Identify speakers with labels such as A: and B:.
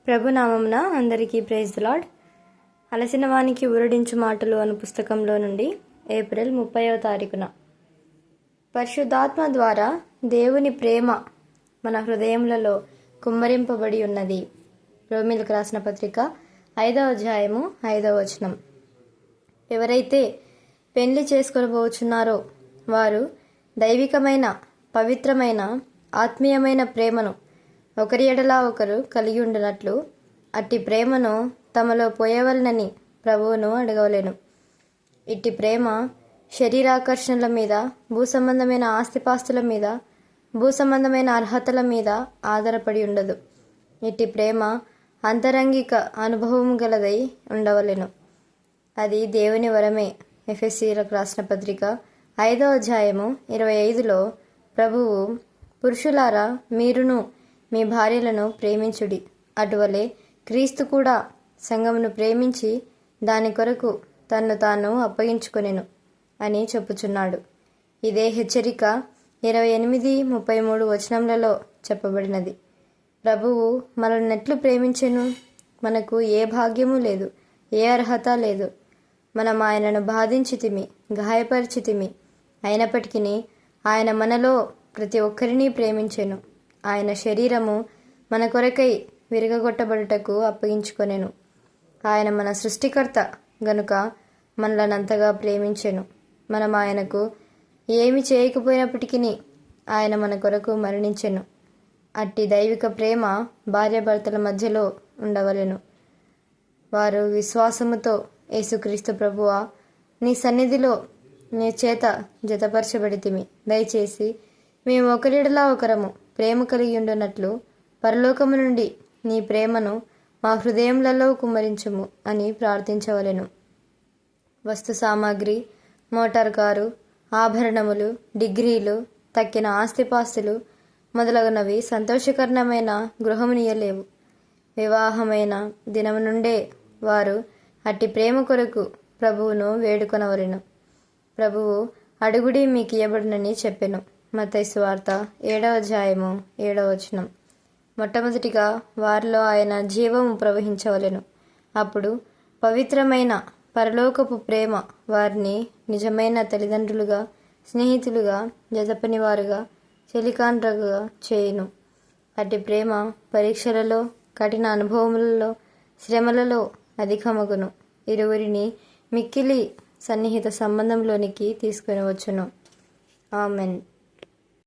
A: ప్రభునామమున అందరికీ praise the lord. అలసిన వానికి ఊరడించు మాటలు అను పుస్తకంలో నుండి ఏప్రిల్ 30వ తారీఖున పరిశుద్ధాత్మ ద్వారా దేవుని ప్రేమ మన హృదయములలో కుమ్మరింపబడి ఉన్నది. రోమీలకు రాసిన పత్రిక 5వ అధ్యాయము 5వ వచనం. ఎవరైతే పెండ్లి చేసుకొనబోచున్నారో వారు దైవికమైన, పవిత్రమైన, ఆత్మీయమైన ప్రేమను ఒకరి ఎడలా ఒకరు కలిగి ఉండినట్లు అట్టి ప్రేమను తమలో పోయవలనని ప్రభువును అడగవలెను. ఇట్టి ప్రేమ శరీరాకర్షణల మీద, భూసంబంధమైన ఆస్తిపాస్తుల మీద, భూసంబంధమైన అర్హతల మీద ఆధారపడి ఉండదు. ఇట్టి ప్రేమ అంతరంగిక అనుభవం గలదై ఉండవలెను. అది దేవుని వరమే. ఎఫెసీయులకు రాసిన పత్రిక 5వ అధ్యాయము 25లో ప్రభువు, పురుషులారా మీరును మీ భార్యలను ప్రేమించుడి, అటువలే క్రీస్తు కూడా సంఘమును ప్రేమించి దాని కొరకు తన్ను తాను అప్పగించుకొనెను అని చెప్పుచున్నాడు. ఇదే హెచ్చరిక 28-33 వచనములలో చెప్పబడినది. ప్రభువు మనల్నెట్లు ప్రేమించెను? మనకు ఏ భాగ్యము లేదు, ఏ అర్హత లేదు. మనం ఆయనను బాధించితిమి, గాయపరిచితిమి. అయినప్పటికీ ఆయన మనలో ప్రతి ఒక్కరిని ప్రేమించెను. ఆయన శరీరము మన కొరకై విరగగొట్టబడుటకు అప్పగించుకొనెను. ఆయన మన సృష్టికర్త గనుక మనలనంతగా ప్రేమించెను. మనం ఆయనకు ఏమి చేయకపోయినప్పటికీ ఆయన మన కొరకు మరణించెను. అట్టి దైవిక ప్రేమ భార్యాభర్తల మధ్యలో ఉండవలెను. వారు విశ్వాసముతో, యేసుక్రీస్తు ప్రభువా, నీ సన్నిధిలో నీ చేత జతపరచబడితిమి. దయచేసి మేము ఒకరిడలా ఒకరము ప్రేమ కలిగి ఉండునట్లు పరలోకము నుండి నీ ప్రేమను మా హృదయములలో కుమ్మరించుము అని ప్రార్థించవలెను. వస్తు సామాగ్రి, మోటార్ కారు, ఆభరణములు, డిగ్రీలు, తక్కిన ఆస్తిపాస్తులు మొదలగునవి సంతోషకరమైన గృహమునియలేవు. వివాహమైన దినము నుండే వారు అట్టి ప్రేమ కొరకు ప్రభువును వేడుకొనవలెను. ప్రభువు అడుగుడి మీకు ఇయ్యబడునని చెప్పెను. మత్తయి సువార్త 7వ అధ్యాయము 7వ వచనం. మొట్టమొదటిగా వారిలో ఆయన జీవము ప్రవహించవలెను. అప్పుడు పవిత్రమైన పరలోకపు ప్రేమ వారిని నిజమైన తల్లిదండ్రులుగా, స్నేహితులుగా, జతపనివారుగా, చెలికాండ్రగా చేయును. అట్టి ప్రేమ పరీక్షలలో, కఠిన అనుభవములలో, శ్రమలలో అధికమగును. ఇరువురిని మిక్కిలి సన్నిహిత సంబంధంలోనికి తీసుకొని వచ్చును. ఆమెన్.